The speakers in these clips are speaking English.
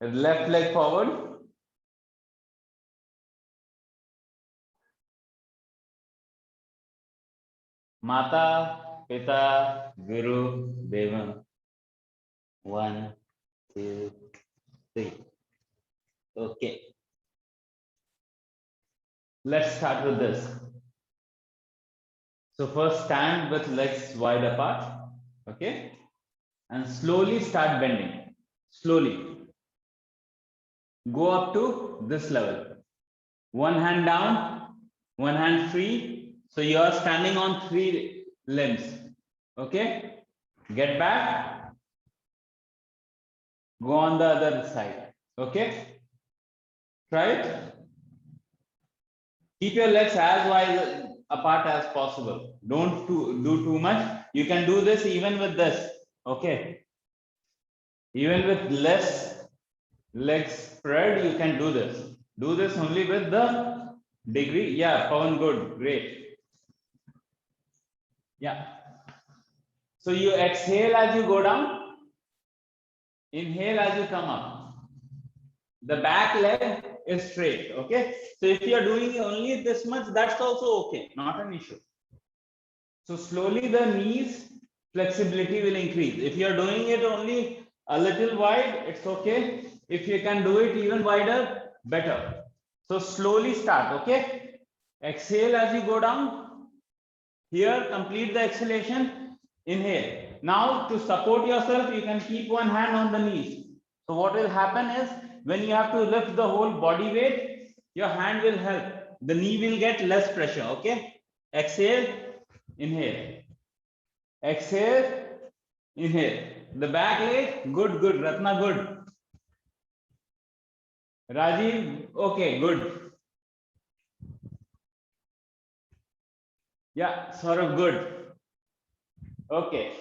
Left leg forward. Mata, Pita, Guru, Deva. 1, 2, 3. Okay. Let's start with this. So first stand with legs wide apart. Okay. And slowly start bending. Slowly. Go up to this level. One hand down, one hand free. So you are standing on 3 limbs. Okay. Get back. Go on the other side. Okay. Try it. Keep your legs as wide apart as possible. Don't do too much. You can do this even with this. Okay. Even with less legs spread, you can do this. Do this only with the degree. Yeah, Pawan, good. Great. Yeah. So you exhale as you go down. Inhale as you come up. The back leg is straight. Okay. So if you are doing only this much, that's also okay. Not an issue. So slowly the knees flexibility will increase. If you are doing it only a little wide, it's okay. If you can do it even wider, better. So slowly start. Okay. Exhale as you go down. Here, complete the exhalation. Inhale. Now, to support yourself, you can keep one hand on the knees. So what will happen is, when you have to lift the whole body weight, your hand will help. The knee will get less pressure. Okay. Exhale. Inhale. Exhale. Inhale. The back leg. Good, good. Ratna, good. Rajiv. Okay, good. Yeah, Saurabh, good. Okay.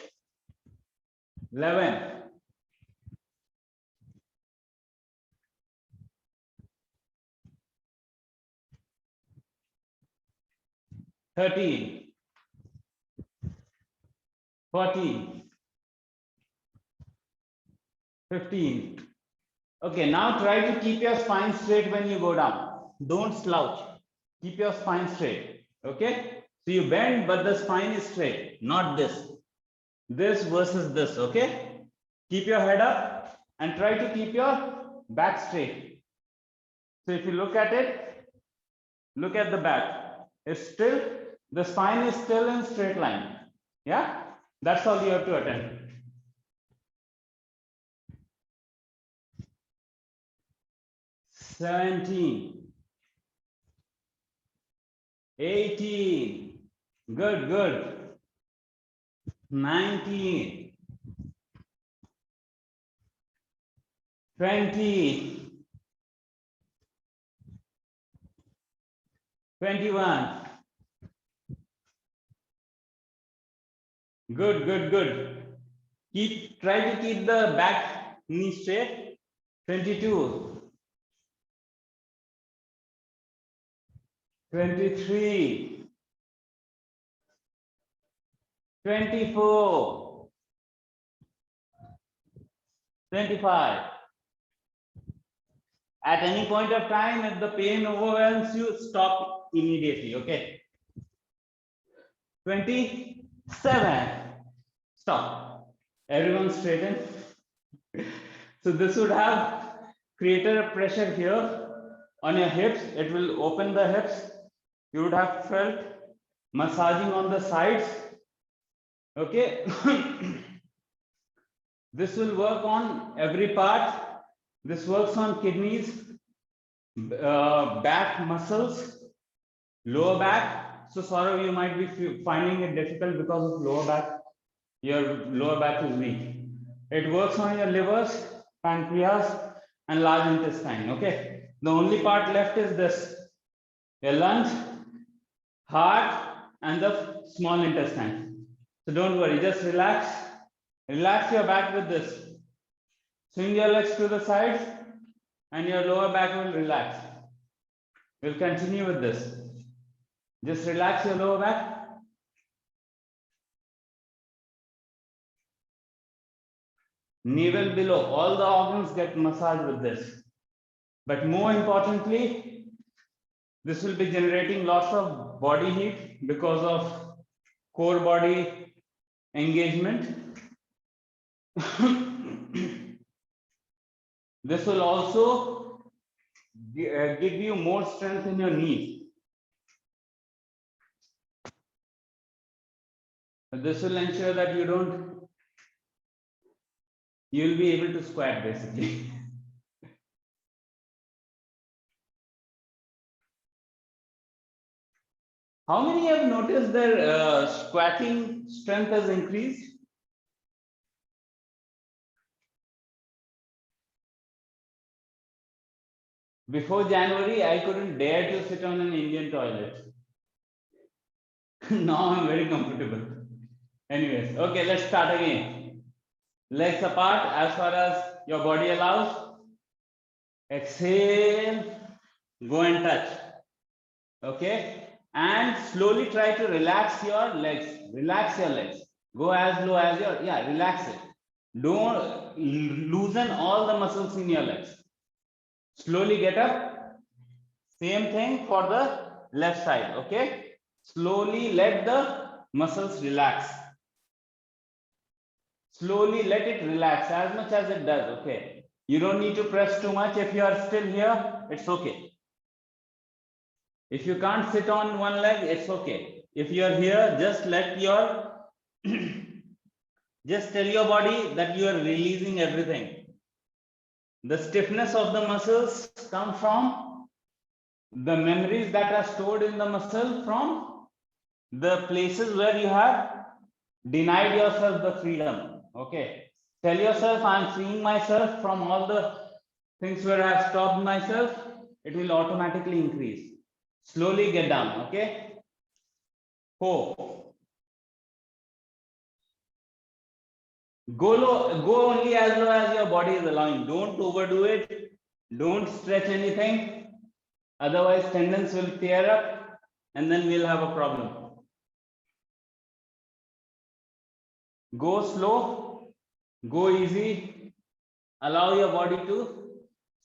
11. 13. 14. 15. Okay, now try to keep your spine straight when you go down. Don't slouch. Keep your spine straight. Okay? So you bend, but the spine is straight, not this. This versus this. Okay? Keep your head up and try to keep your back straight. So if you look at it, look at the back. It's still, the spine is still in straight line. Yeah? That's all you have to attend. 17. 18. Good, good. 19. 20. 21. Good, good, good. Try to keep the back knee straight. 22. 23. 24. 25. At any point of time, if the pain overwhelms you, stop immediately. Okay. 27. Stop. Everyone straighten. So this would have created a pressure here on your hips. It will open the hips. You would have felt massaging on the sides. Okay. This will work on every part. This works on kidneys, back muscles, lower back. So sorry, you might be finding it difficult because of lower back. Your lower back is weak. It works on your livers, pancreas, and large intestine. Okay. The only part left is this: your lungs, heart, and the small intestine. So don't worry, just relax. Relax your back with this. Swing your legs to the sides, and your lower back will relax. We'll continue with this. Just relax your lower back. navel below, all the organs get massaged with this. But more importantly, this will be generating lots of body heat because of core body engagement. This will also give you more strength in your knees. This will ensure that you'll be able to squat basically. How many have noticed their squatting strength has increased? Before January, I couldn't dare to sit on an Indian toilet. Now I'm very comfortable. Anyways, okay, let's start again. Legs apart as far as your body allows. Exhale, go and touch. Okay, and slowly try to relax your legs. Relax your legs. Go as low as your, relax it. Don't loosen all the muscles in your legs. Slowly get up. Same thing for the left side. Okay, slowly let the muscles relax. Slowly let it relax as much as it does. Okay, you don't need to press too much. If you are still here, it's okay. If you can't sit on one leg, it's okay. If you are here, just let your just tell your body that you are releasing everything. The stiffness of the muscles come from the memories that are stored in the muscle from the places where you have denied yourself the freedom. Okay, tell yourself, I'm freeing myself from all the things where I have stopped myself. It will automatically increase. Slowly get down. Okay, 4. Go low, go only as low as your body is allowing. Don't overdo it. Don't stretch anything. Otherwise, tendons will tear up and then we'll have a problem. Go slow, go easy. Allow your body to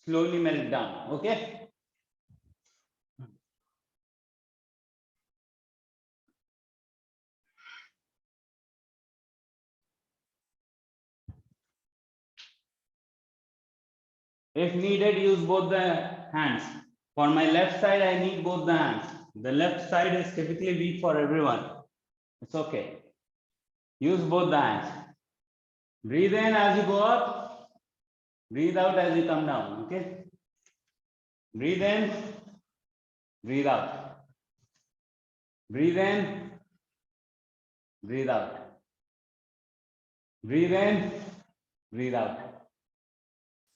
slowly melt down. Okay. If needed, use both the hands. For my left side, I need both the hands. The left side is typically weak for everyone. It's okay. Use both the hands. Breathe in as you go up. Breathe out as you come down. Okay. Breathe in. Breathe out. Breathe in. Breathe out. Breathe in. Breathe out.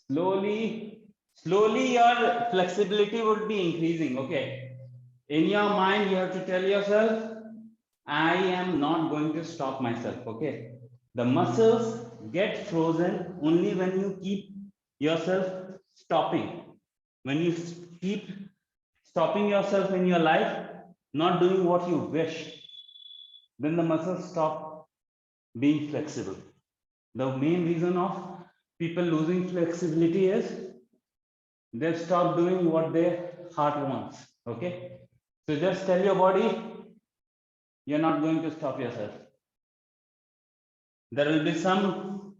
Slowly your flexibility would be increasing. Okay. In your mind, you have to tell yourself, I am not going to stop myself. Okay. The muscles get frozen only when you keep yourself stopping. When you keep stopping yourself in your life, not doing what you wish, then the muscles stop being flexible. The main reason of people losing flexibility is they've stopped doing what their heart wants. Okay. So just tell your body, you're not going to stop yourself. There will be some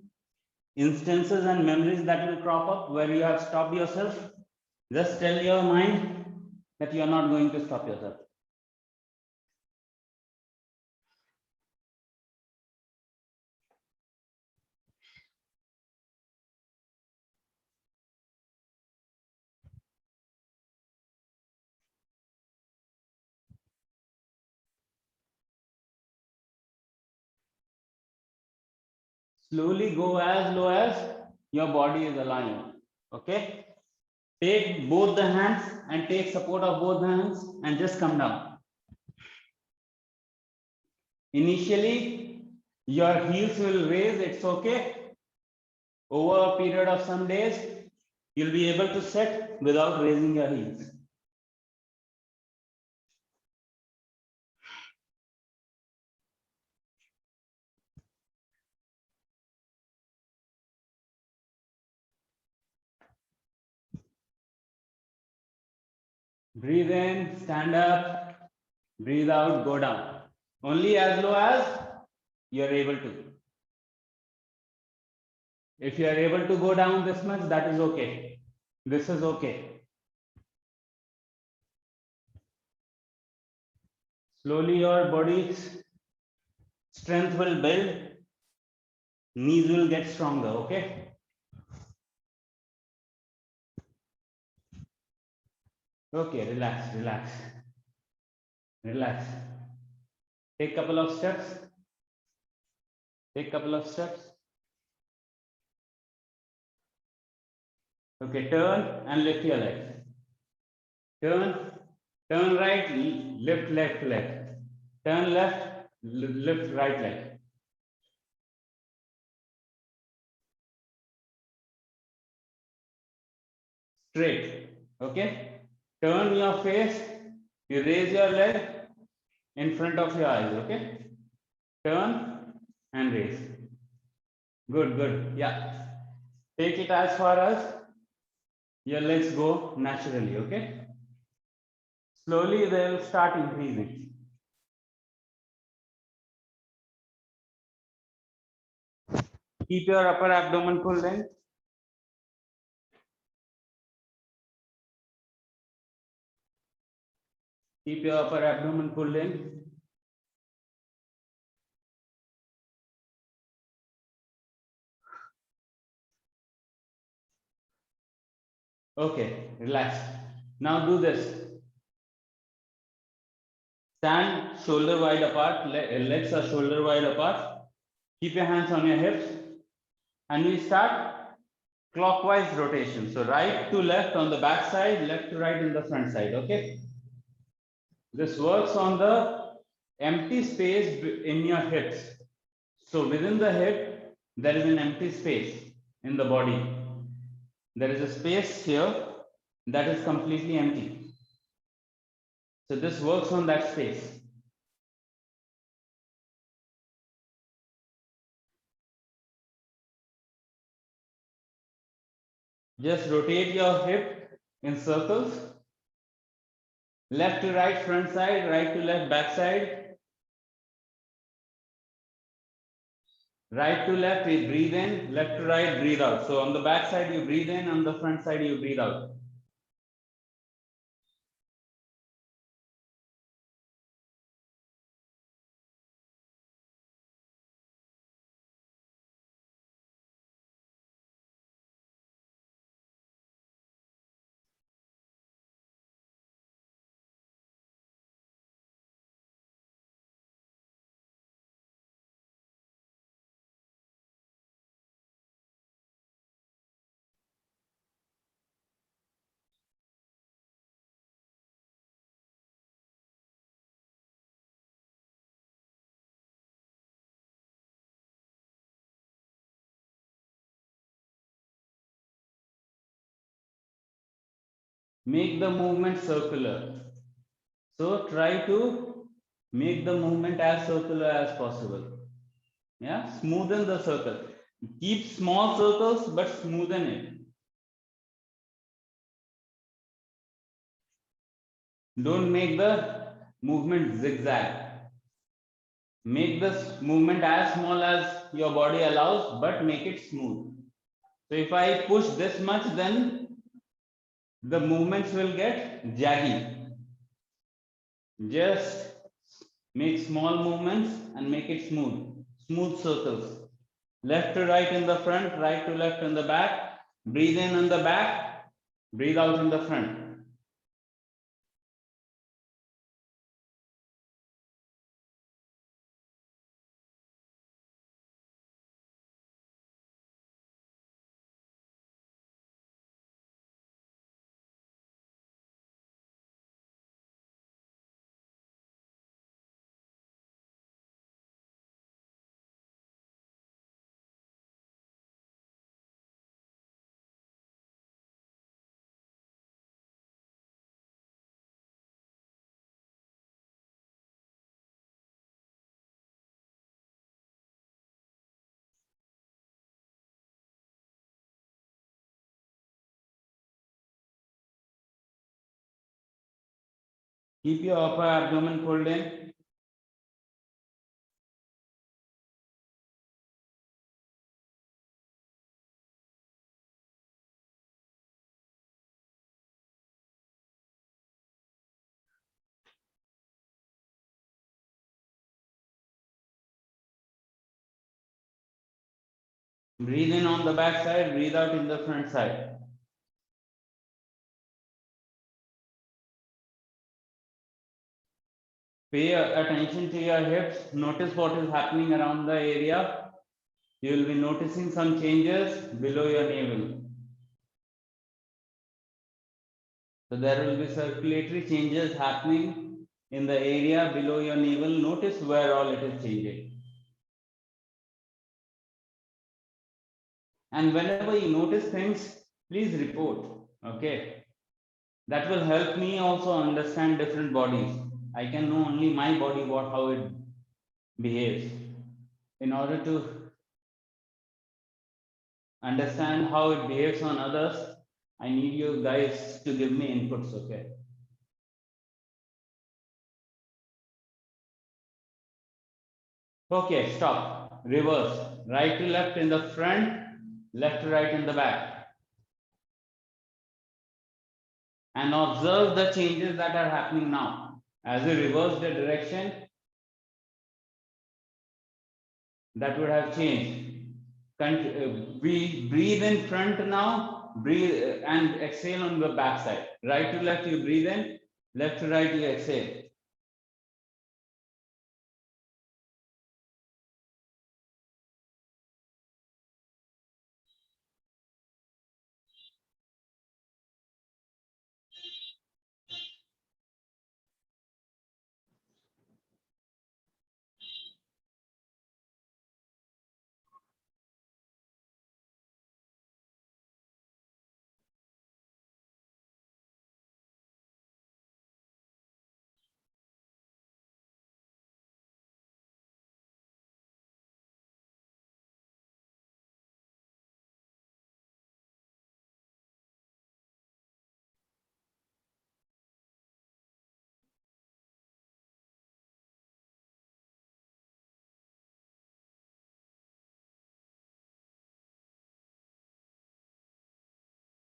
instances and memories that will crop up where you have stopped yourself. Just tell your mind that you are not going to stop yourself. Slowly go as low as your body is allowing. Okay. Take both the hands and take support of both hands and just come down. Initially, your heels will raise, it's okay. Over a period of some days, you'll be able to sit without raising your heels. Breathe in, stand up, breathe out, go down. Only as low as you are able to. If you are able to go down this much, that is okay. This is okay. Slowly your body's strength will build, knees will get stronger, okay? Okay, relax, relax, relax. Take a couple of steps. Take a couple of steps. Okay, turn and lift your legs. Turn, turn right, lift left leg. Turn left, lift right leg. Straight, okay? Turn your face, you raise your leg in front of your eyes, okay? Turn and raise. Good, good, yeah. Take it as far as your legs go naturally, okay? Slowly they will start increasing. Keep your upper abdomen full length. Keep your upper abdomen full length. Okay, relax. Now do this. Stand shoulder wide apart, legs are shoulder wide apart. Keep your hands on your hips. And we start clockwise rotation. So right to left on the back side, left to right in the front side, okay? This works on the empty space in your hips. So within the hip, there is an empty space in the body. There is a space here that is completely empty. So this works on that space. Just rotate your hip in circles. Left to right, front side, right to left, back side. Right to left, we breathe in, left to right, breathe out. So on the back side, you breathe in, on the front side, you breathe out. Make the movement circular. So try to make the movement as circular as possible. Yeah, smoothen the circle. Keep small circles, but smoothen it. Don't make the movement zigzag. Make this movement as small as your body allows, but make it smooth. So if I push this much, then the movements will get jaggy. Just make small movements and make it smooth. Smooth circles. Left to right in the front, right to left in the back. Breathe in on the back, breathe out in the front. Keep your upper abdomen pulled in. Breathe in on the back side, breathe out in the front side. Pay attention to your hips. Notice what is happening around the area. You will be noticing some changes below your navel. So there will be circulatory changes happening in the area below your navel. Notice where all it is changing. And whenever you notice things, please report. Okay. That will help me also understand different bodies. I can know only my body, how it behaves. In order to understand how it behaves on others, I need you guys to give me inputs, okay? Okay, stop. Reverse. Right to left in the front, left to right in the back. And observe the changes that are happening now. As we reverse the direction, that would have changed. We breathe in front now, breathe and exhale on the back side. Right to left, you breathe in, left to right, you exhale.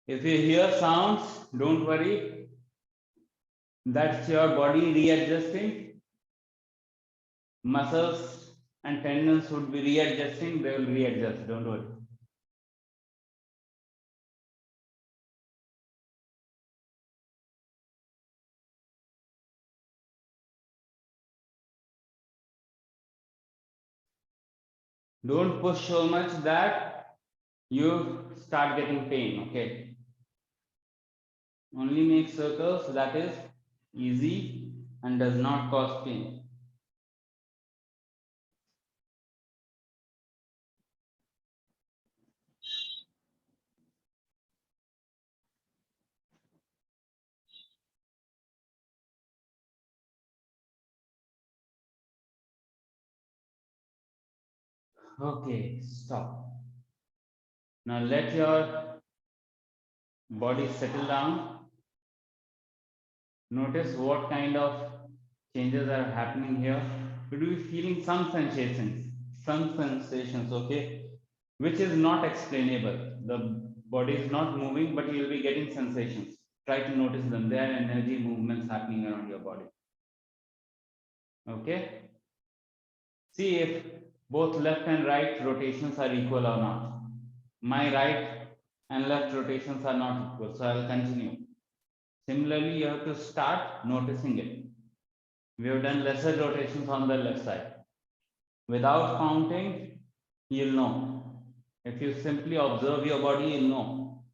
If you hear sounds, don't worry. That's your body readjusting. Muscles and tendons would be readjusting. They will readjust. Don't worry. Don't push so much that you start getting pain. Okay. Only make circles that is easy and does not cause pain. Okay, stop. Now let your body settle down. Notice what kind of changes are happening here. You will be feeling some sensations, okay, which is not explainable. The body is not moving, but you will be getting sensations. Try to notice them. There are energy movements happening around your body. Okay. See if both left and right rotations are equal or not. My right and left rotations are not equal, so I'll continue. Similarly, you have to start noticing it. We have done lesser rotations on the left side. Without counting, you'll know. If you simply observe your body, you'll know.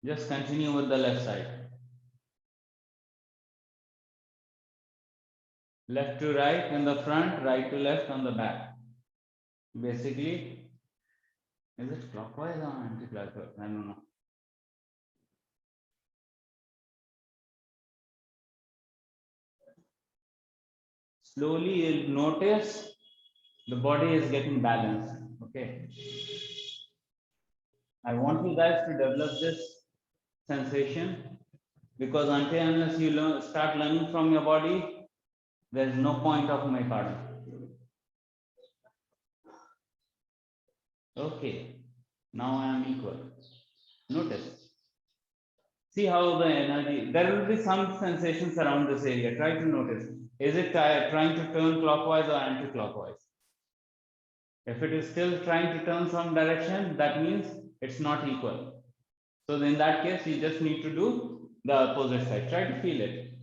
Just continue with the left side. Left to right in the front, right to left on the back. Basically, is it clockwise or anti-clockwise? I don't know. Slowly, you'll notice the body is getting balanced. Okay. I want you guys to develop this sensation because until unless you start learning from your body, there is no point of myocardium. Okay, now I am equal. Notice. See how the energy, there will be some sensations around this area. Try to notice. Is it trying to turn clockwise or anti-clockwise? If it is still trying to turn some direction, that means it's not equal. So in that case, you just need to do the opposite side. Try to feel it.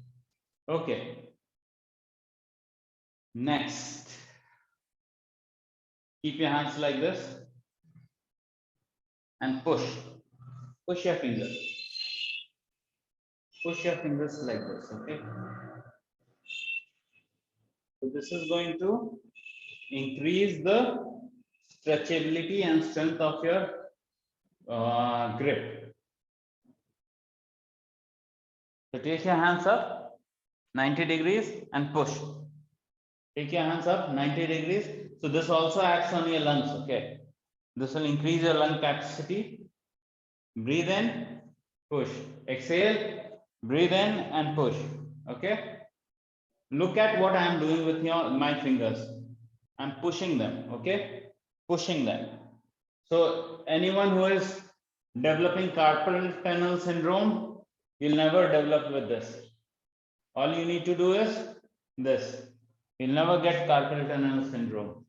Okay. Next. Keep your hands like this and push. Push your fingers. Push your fingers like this. Okay. So this is going to increase the stretchability and strength of your grip. So take your hands up 90 degrees and push. Take your hands up 90 degrees. So this also acts on your lungs. Okay. This will increase your lung capacity. Breathe in, push. Exhale, breathe in and push. Okay. Look at what I am doing with my fingers. I'm pushing them. Okay. Pushing them. So anyone who is developing carpal tunnel syndrome, you'll never develop with this. All you need to do is this. You'll never get carpal tunnel syndrome.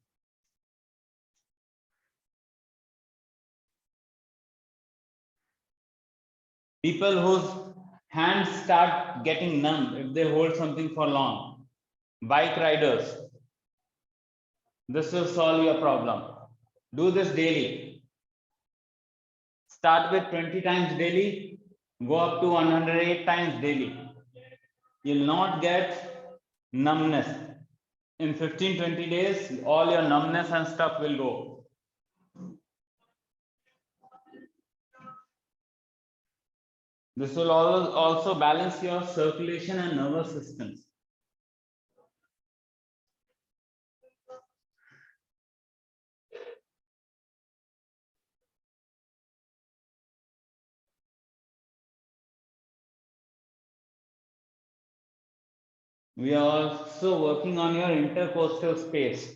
People whose hands start getting numb if they hold something for long. Bike riders. This will solve your problem. Do this daily. Start with 20 times daily, go up to 108 times daily. You'll not get numbness. In 15-20 days, all your numbness and stuff will go. This will also balance your circulation and nervous systems. We are also working on your intercostal space.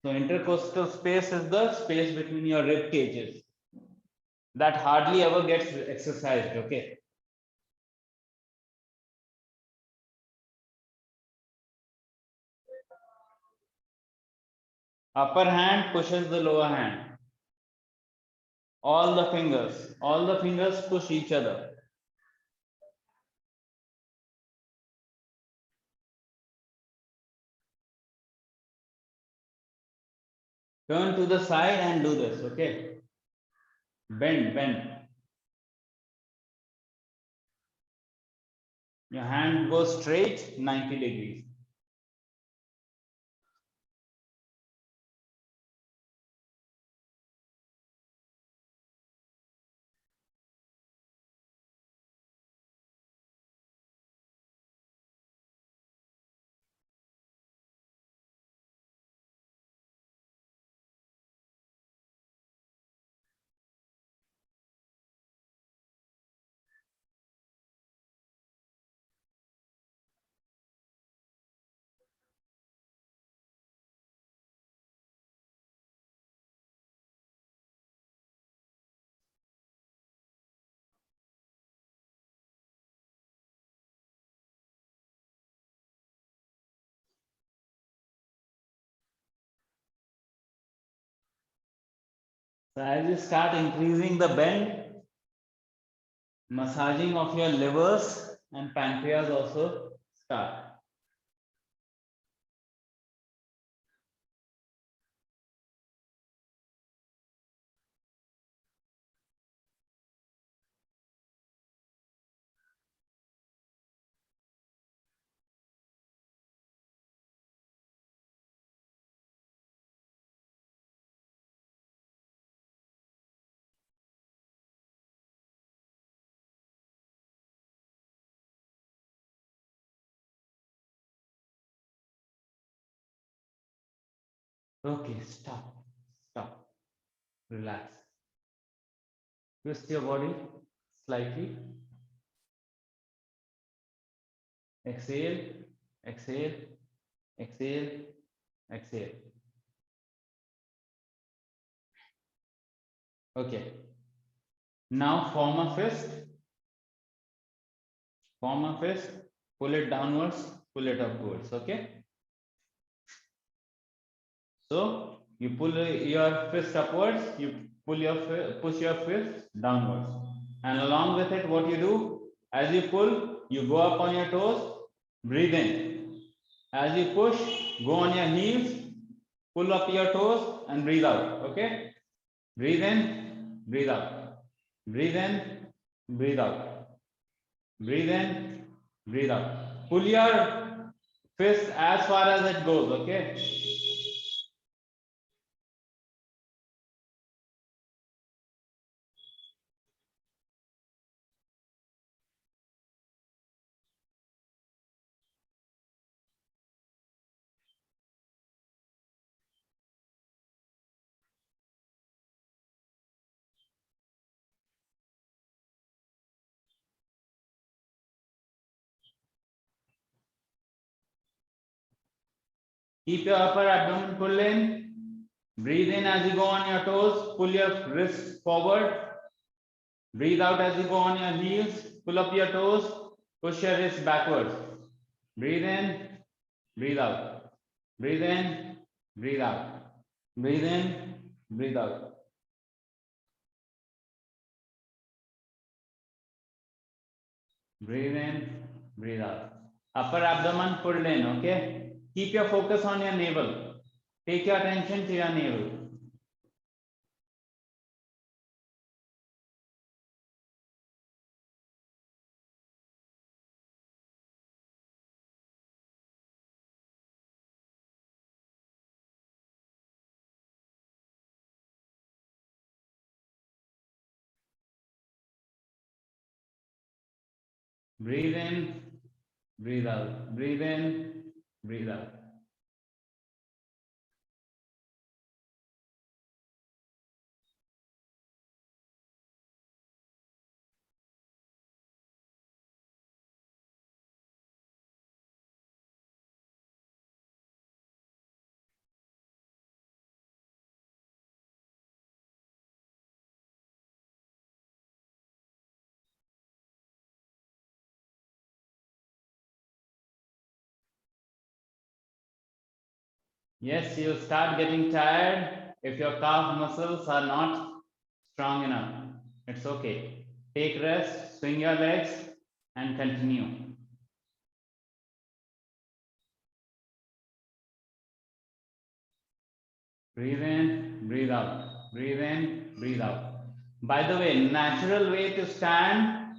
So intercostal space is the space between your rib cages that hardly ever gets exercised. Okay. Upper hand pushes the lower hand. All the fingers push each other. Turn to the side and do this. Okay. Bend. Your hand goes straight 90 degrees. So as you start increasing the bend, massaging of your livers and pancreas also start. Okay, stop, relax. Twist your body slightly. Exhale, exhale, exhale, exhale. Okay. Now form a fist. Form a fist. Pull it downwards. Pull it upwards. Okay. So you pull your fist upwards. You push your fist downwards, and along with it, what you do as you pull, you go up on your toes. Breathe in. As you push, go on your heels. Pull up your toes and breathe out. Okay. Breathe in. Breathe out. Breathe in. Breathe out. Breathe in. Breathe out. Pull your fist as far as it goes. Okay. Keep your upper abdomen pull in. Breathe in as you go on your toes. Pull your wrists forward. Breathe out as you go on your heels. Pull up your toes. Push your wrists backwards. Breathe in. Breathe out. Breathe in. Breathe out. Breathe in. Breathe out. Breathe in. Breathe out. Upper abdomen pulled in. Okay. Keep your focus on your navel. Take your attention to your navel. Breathe in, breathe out. Breathe in, breathe out. Yes, you'll start getting tired if your calf muscles are not strong enough. It's okay. Take rest, swing your legs, and continue. Breathe in, breathe out. Breathe in, breathe out. By the way, natural way to stand,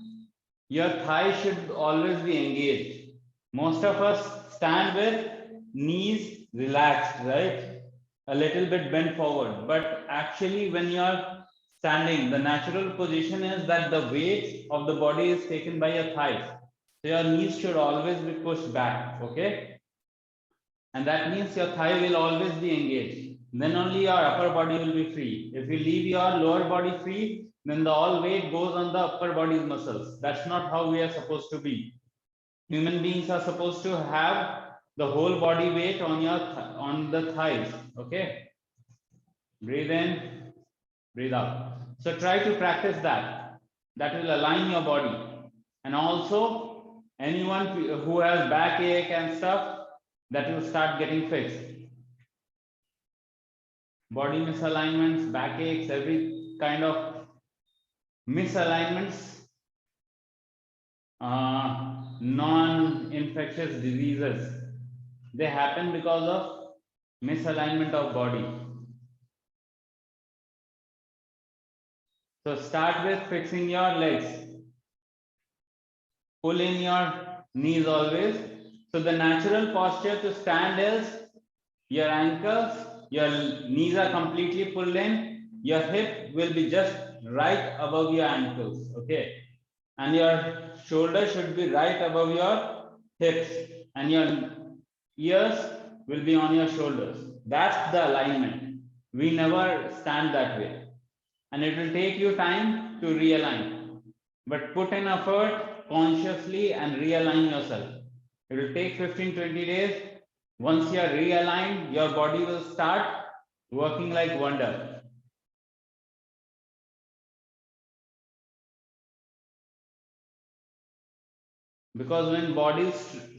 your thigh should always be engaged. Most of us stand with knees relaxed, right? A little bit bent forward. But actually, when you're standing, the natural position is that the weight of the body is taken by your thighs. So your knees should always be pushed back, okay? And that means your thigh will always be engaged. Then only your upper body will be free. If you leave your lower body free, then the all weight goes on the upper body's muscles. That's not how we are supposed to be. Human beings are supposed to have the whole body weight on your on the thighs. Okay. Breathe in, breathe out. So try to practice that. That will align your body. And also, anyone who has backache and stuff, that will start getting fixed. Body misalignments, backaches, every kind of misalignments, non-infectious diseases, they happen because of misalignment of body. So start with fixing your legs. Pull in your knees always. So the natural posture to stand is your ankles, your knees are completely pulled in, your hip will be just right above your ankles, okay? And your shoulder should be right above your hips, and your ears will be on your shoulders. That's the alignment. We never stand that way. And it will take you time to realign. but put in effort consciously and realign yourself. It will take 15-20 days. Once you are realigned, your body will start working like wonder. Because when body's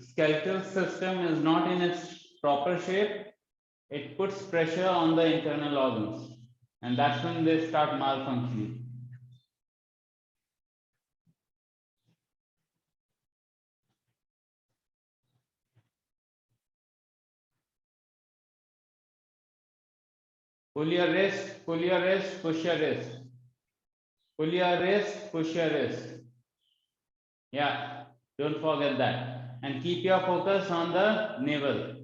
skeletal system is not in its proper shape, it puts pressure on the internal organs, and that's when they start malfunctioning. Pull your wrist, pull your wrist, push your wrist. Pull your wrist, push your wrist. Yeah, don't forget that. And keep your focus on the navel.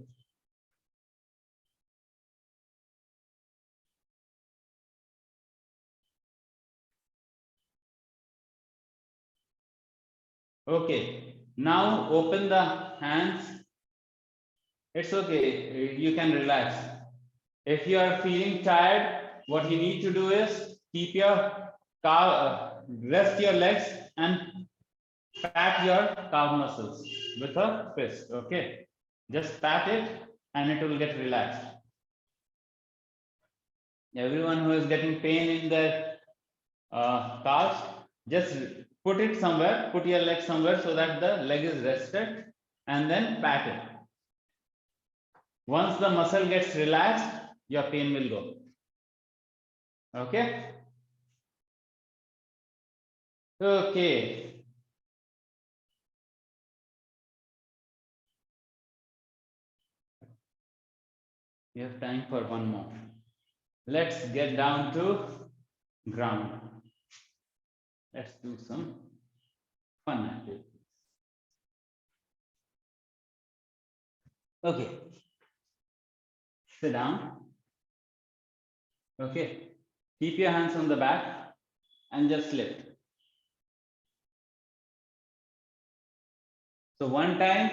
Okay, now open the hands. It's okay, you can relax. If you are feeling tired, what you need to do is keep your calf, rest your legs and pat your calf muscles with a fist. Okay, just pat it and it will get relaxed. Everyone who is getting pain in their calves, just put it somewhere, put your leg somewhere so that the leg is rested and then pat it. Once the muscle gets relaxed, your pain will go. Okay. Okay. We have time for one more. Let's get down to ground. Let's do some fun activities. Okay. Sit down. Okay. Keep your hands on the back and just lift. So one time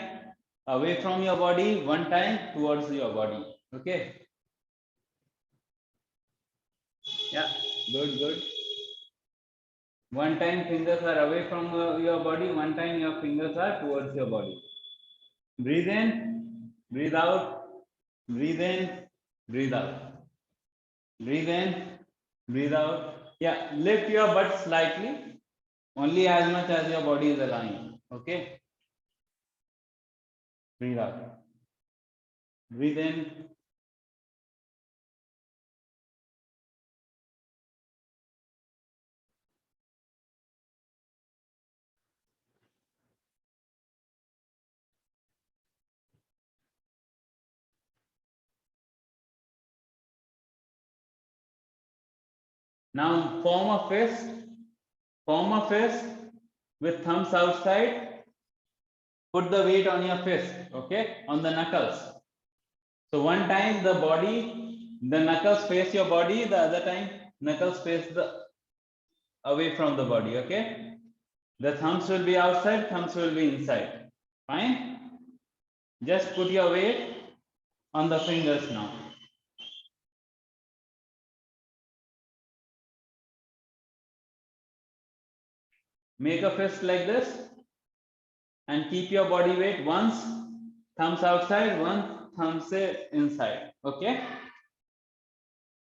away from your body, one time towards your body. Okay. Yeah, good, good. One time fingers are away from your body, one time your fingers are towards your body. Breathe in, breathe out, breathe in, breathe out. Breathe in, breathe out. Yeah, lift your butt slightly, only as much as your body is allowing. Okay. Breathe out. Breathe in. Now form a fist with thumbs outside. Put the weight on your fist, okay, on the knuckles. So one time the knuckles face your body, the other time knuckles face the away from the body, okay? The thumbs will be outside, thumbs will be inside. Fine? Just put your weight on the fingers now. Make a fist like this and keep your body weight once, thumbs outside, one thumbs inside. Okay?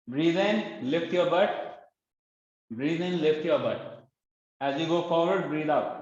Breathe in, lift your butt. Breathe in, lift your butt. As you go forward, breathe out.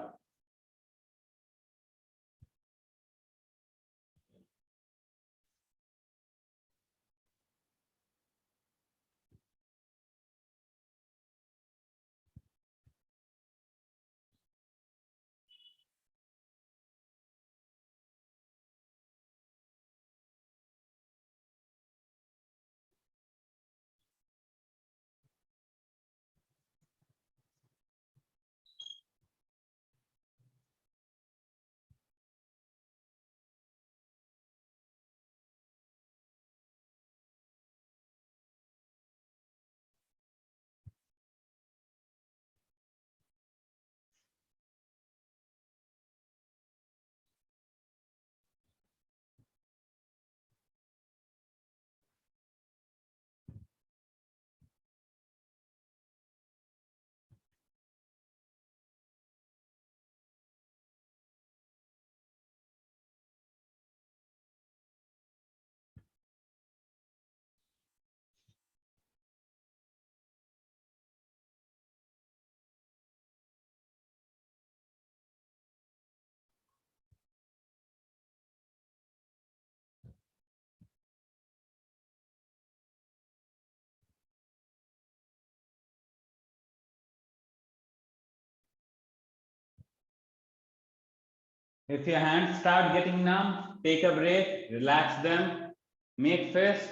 If your hands start getting numb, take a break, relax them, make fist,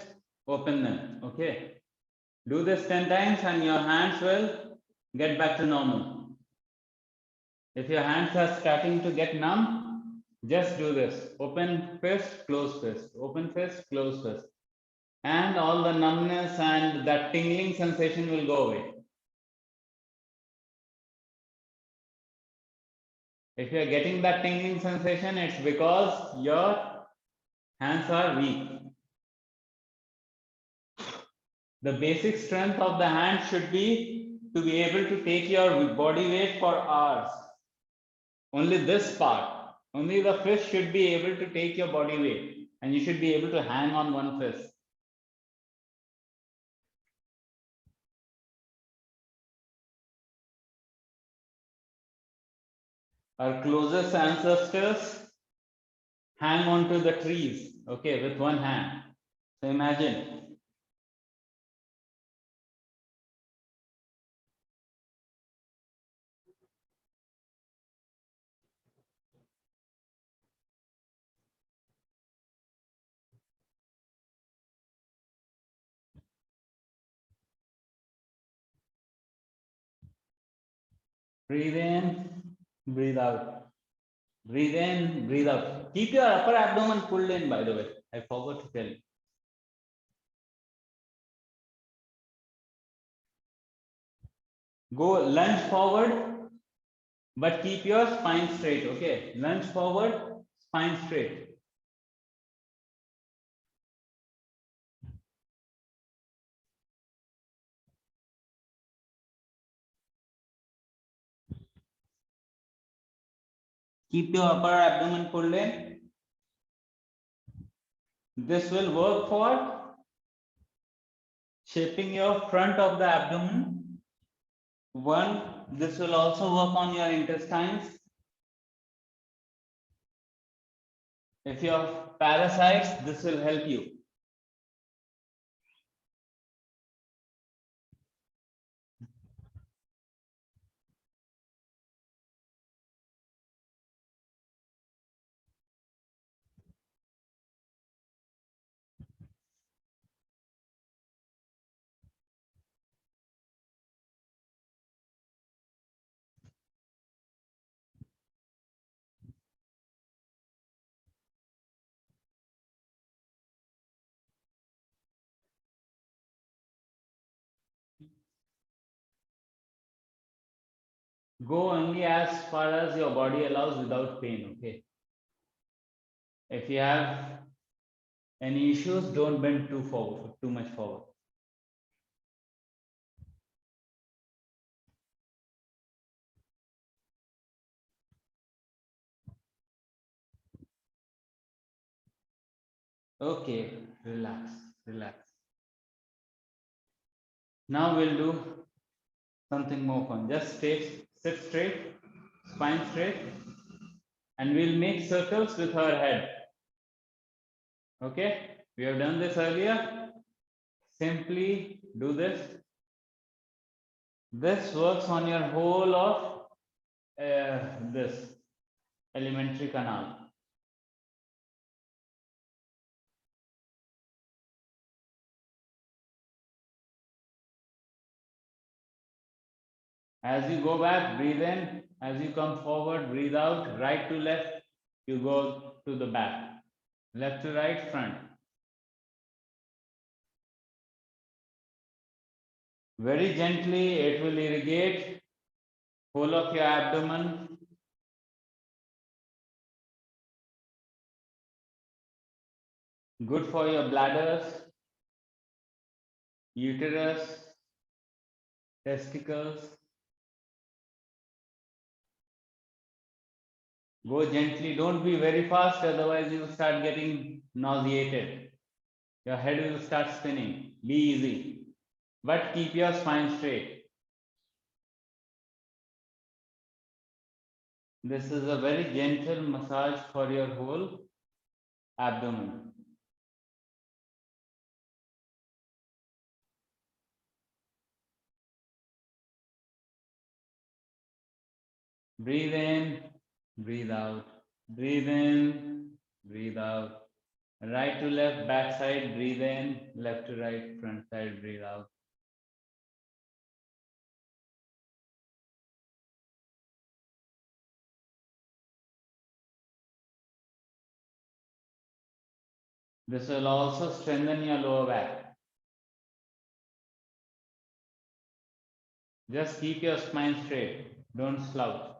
open them. Okay. Do this 10 times and your hands will get back to normal. If your hands are starting to get numb, just do this. Open fist, close fist, open fist, close fist. And all the numbness and that tingling sensation will go away. If you're getting that tingling sensation, it's because your hands are weak. The basic strength of the hand should be to be able to take your body weight for hours. Only this part, only the fist should be able to take your body weight, and you should be able to hang on one fist. Our closest ancestors hang on to the trees, okay, with one hand. So imagine. Breathe in, breathe out. Breathe in, breathe out. Keep your upper abdomen pulled in, by the way. I forgot to tell you. Go lunge forward, but keep your spine straight, okay? Lunge forward, spine straight. Keep your upper abdomen pulled in. This will work for shaping your front of the abdomen. This will also work on your intestines. If you have parasites, this will help you. Go only as far as your body allows without pain, okay? If you have any issues, don't bend too forward, too much forward. Okay, relax, relax. Now we'll do something more fun. Just sit straight, spine straight, and we'll make circles with our head. Okay, we have done this earlier. Simply do this. This works on your whole of this alimentary canal. As you go back, breathe in. As you come forward, breathe out. Right to left, you go to the back. Left to right, front. Very gently, it will irrigate whole of your abdomen. Good for your bladders, uterus, testicles. Go gently, don't be very fast, otherwise you start getting nauseated. Your head will start spinning. Be easy, but keep your spine straight. This is a very gentle massage for your whole abdomen. Breathe in, breathe out. breathe in, breathe out. Right to left, back side, breathe in, left to right, front side, breathe out. This will also strengthen your lower back. Just keep your spine straight, don't slouch.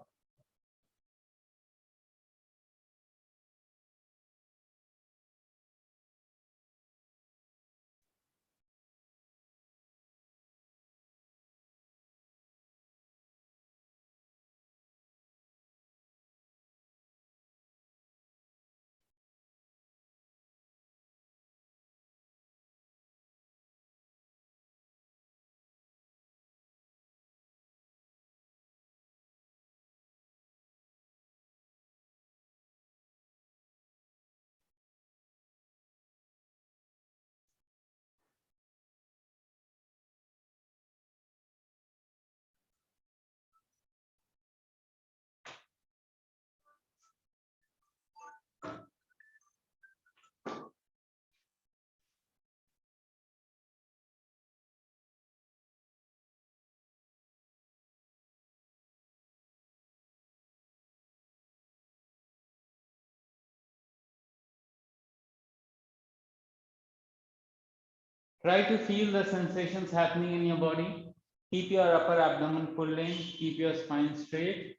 Try to feel the sensations happening in your body. Keep your upper abdomen full in, keep your spine straight,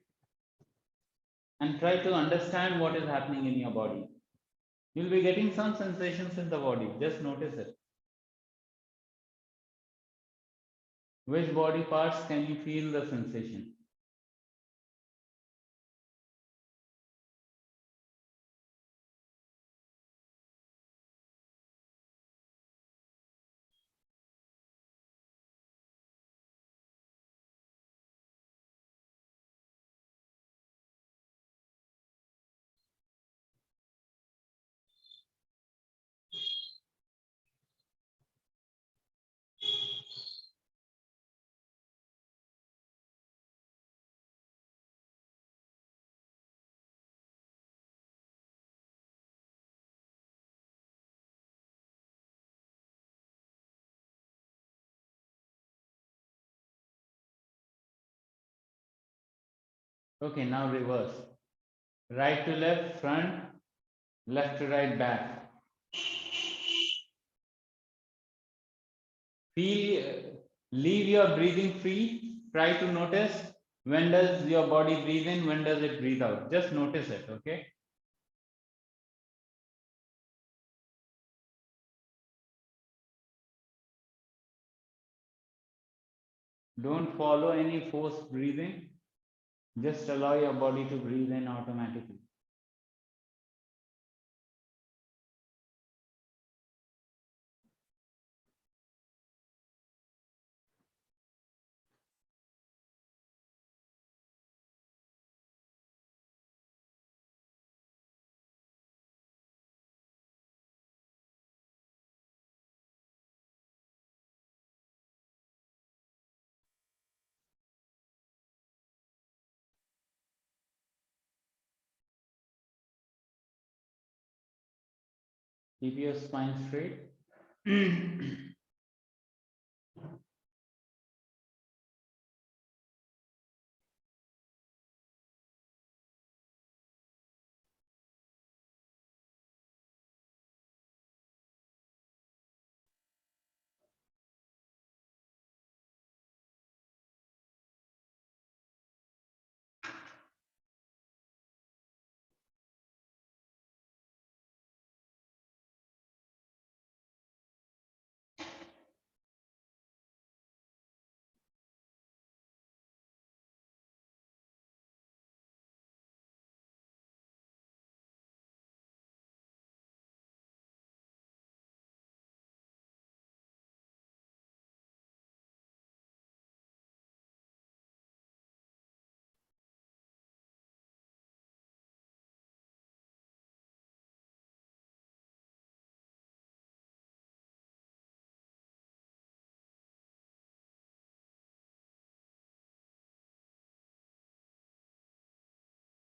and try to understand what is happening in your body. You'll be getting some sensations in the body, just notice it. Which body parts can you feel the sensation? Okay, now reverse. Right to left, front, left to right, back. Feel, leave your breathing free. Try to notice when does your body breathe in, when does it breathe out. Just notice it, okay? Don't follow any forced breathing. Just allow your body to breathe in automatically. Keep your spine straight.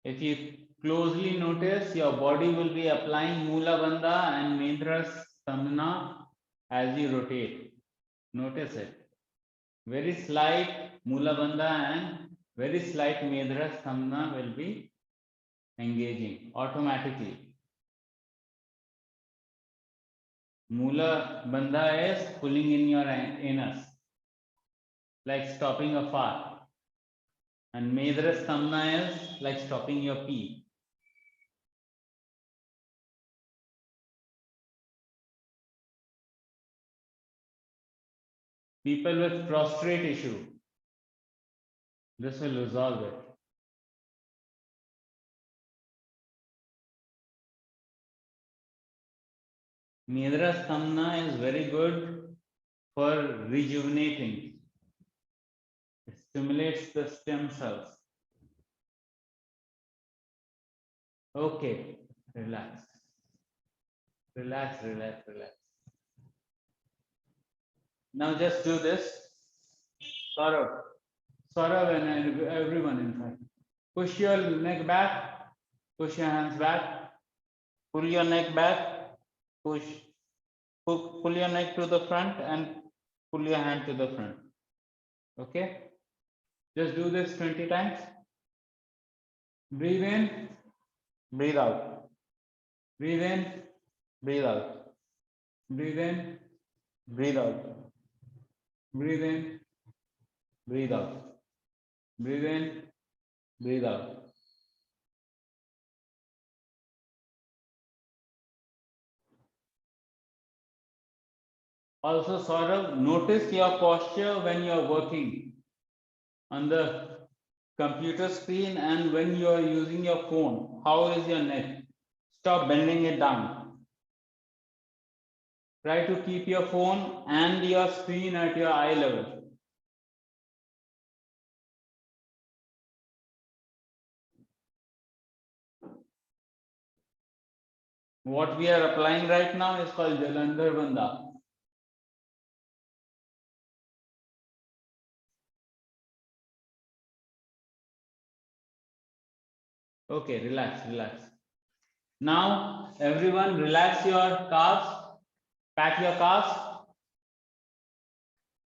If you closely notice your body will be applying Mula Bandha and Mendra Stamna as you rotate. Notice it. Very slight Mula Bandha and very slight Mendra Stamna will be engaging automatically. Mula Bandha is pulling in your anus, like stopping a fart. And Mendra Stamna is like stopping your pee. People with prostate issue, this will resolve it. Mendra Stamna is very good for rejuvenating. It stimulates the stem cells. Okay, relax. Relax, relax, relax. Now just do this. Saurav, and everyone in fact. Push your neck back, push your hands back, pull your neck back, push, pull your neck to the front and pull your hand to the front. Okay? Just do this 20 times. Breathe in, breathe out. Breathe in, breathe out. Breathe in, breathe out. Breathe in, breathe out. Breathe in, breathe out. Also, sort of notice your posture when you're working on the computer screen and when you're using your phone. How is your neck? Stop bending it down. Try to keep your phone and your screen at your eye level. What we are applying right now is called Jalandhar Bandha. Okay, relax, relax. Now, everyone relax your calves, pat your calves,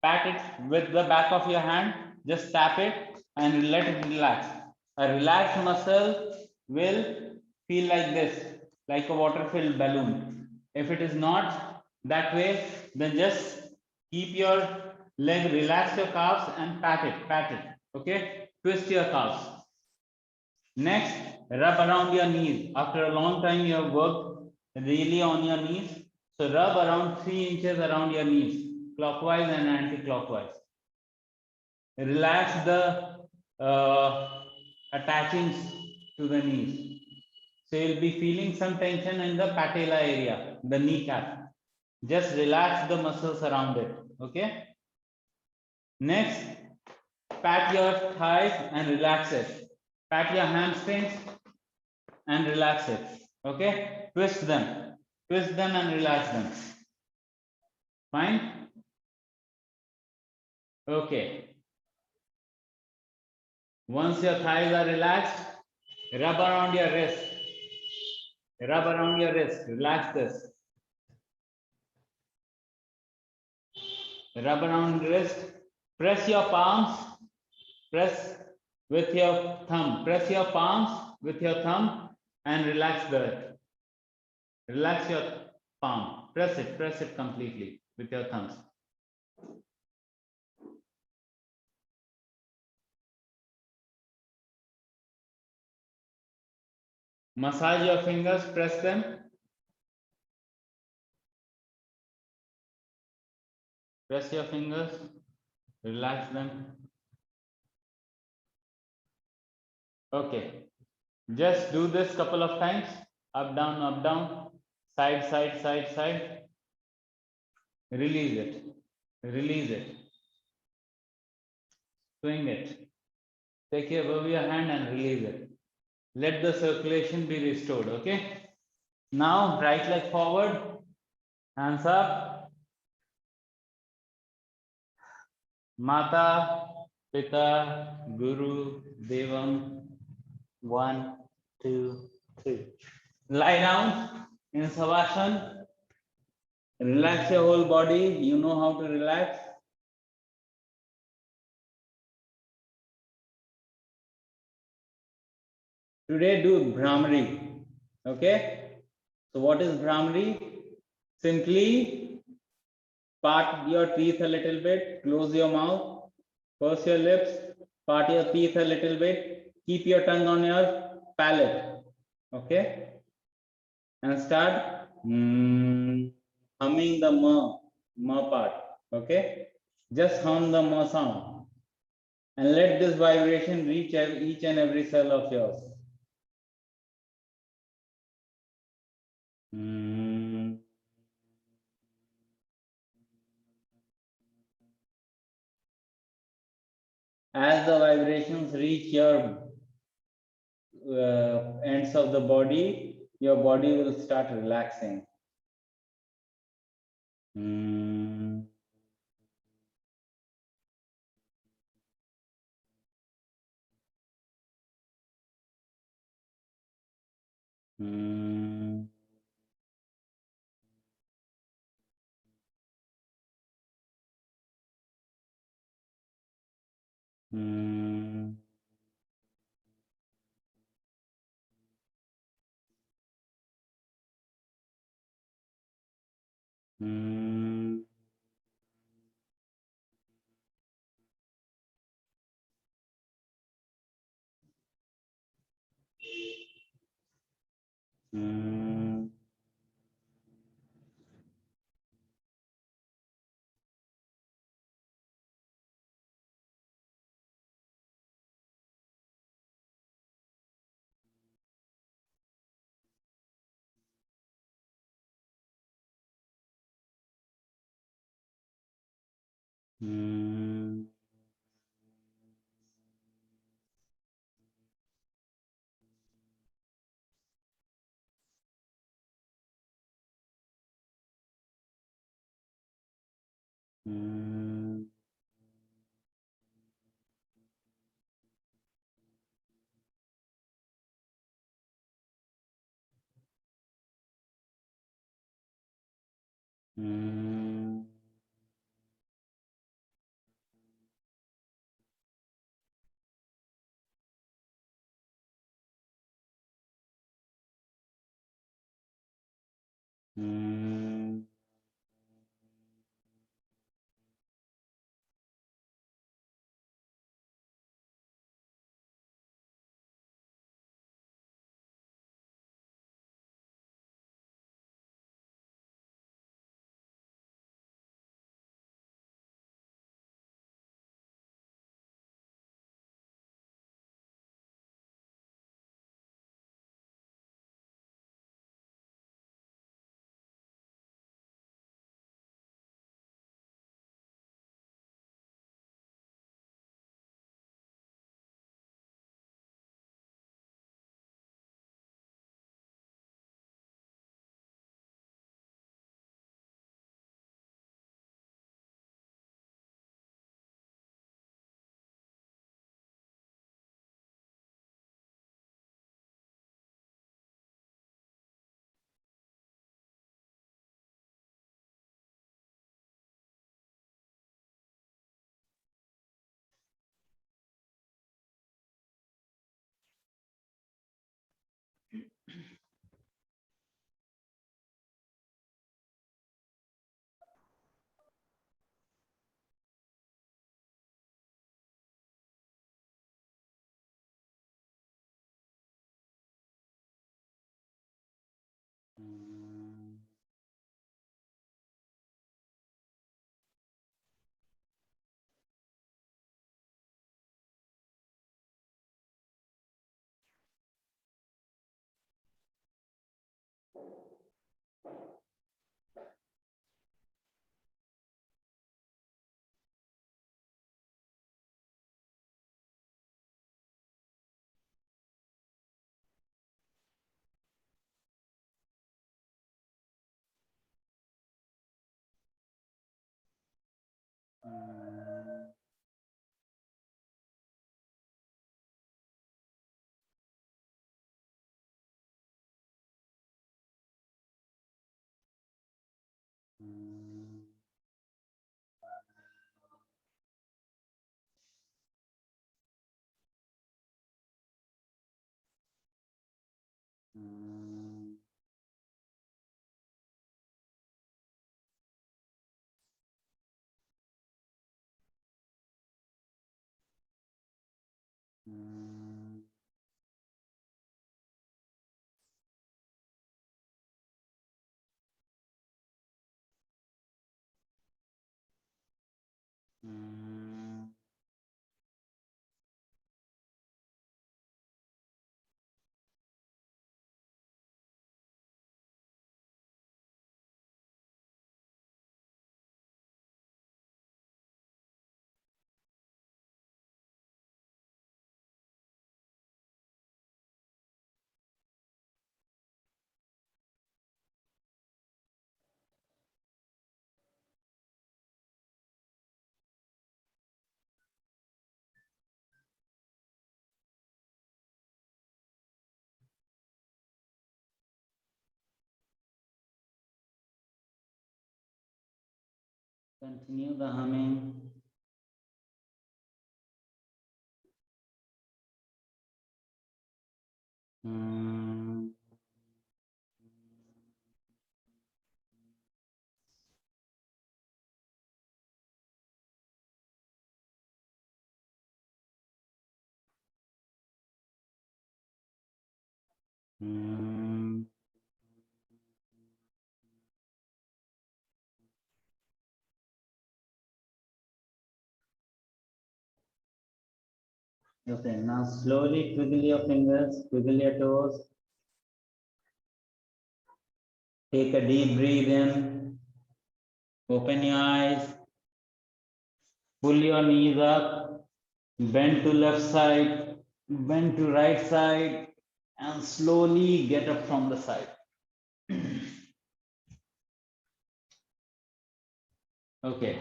pat it with the back of your hand, just tap it and let it relax. A relaxed muscle will feel like this, like a water-filled balloon. If it is not that way, then just keep your leg, relax your calves and pat it, okay? Twist your calves. Next, rub around your knees. After a long time you have worked really on your knees. So rub around 3 inches around your knees, clockwise and anti-clockwise. Relax the attachings to the knees. So you'll be feeling some tension in the patella area, the kneecap. Just relax the muscles around it, okay? Next, pat your thighs and relax it. Pat your hamstrings and relax it, okay? Twist them and relax them. Fine? Okay. Once your thighs are relaxed, rub around your wrist. Rub around your wrist. Relax this. Rub around the wrist. Press your palms. Press with your thumb. Press your palms with your thumb and relax that. Relax your palm. Press it completely with your thumbs. Massage your fingers, press them. Press your fingers, relax them. Okay, just do this couple of times. Up, down, side, side, side, side. Release it, release it. Swing it. Take it above your hand and release it. Let the circulation be restored, okay? Now, right leg forward, hands up. Mata, Pita, Guru, Devam, 1, 2, 3. Lie down in Savasana. Relax your whole body. You know how to relax. Today do Bhramari. Okay. So what is Bhramari? Simply part your teeth a little bit. Close your mouth. Purse your lips. Part your teeth a little bit. Keep your tongue on your palate. Okay. And start humming the ma part. Okay. Just hum the ma sound. And let this vibration reach each and every cell of yours. As the vibrations reach your ends of the body, your body will start relaxing. Continue the humming. Okay, now slowly twiddle your fingers, twiddle your toes. Take a deep breath in. Open your eyes. Pull your knees up. Bend to left side. Bend to right side. And slowly get up from the side. Okay.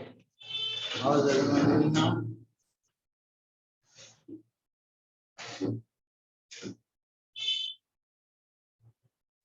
How is everyone doing now?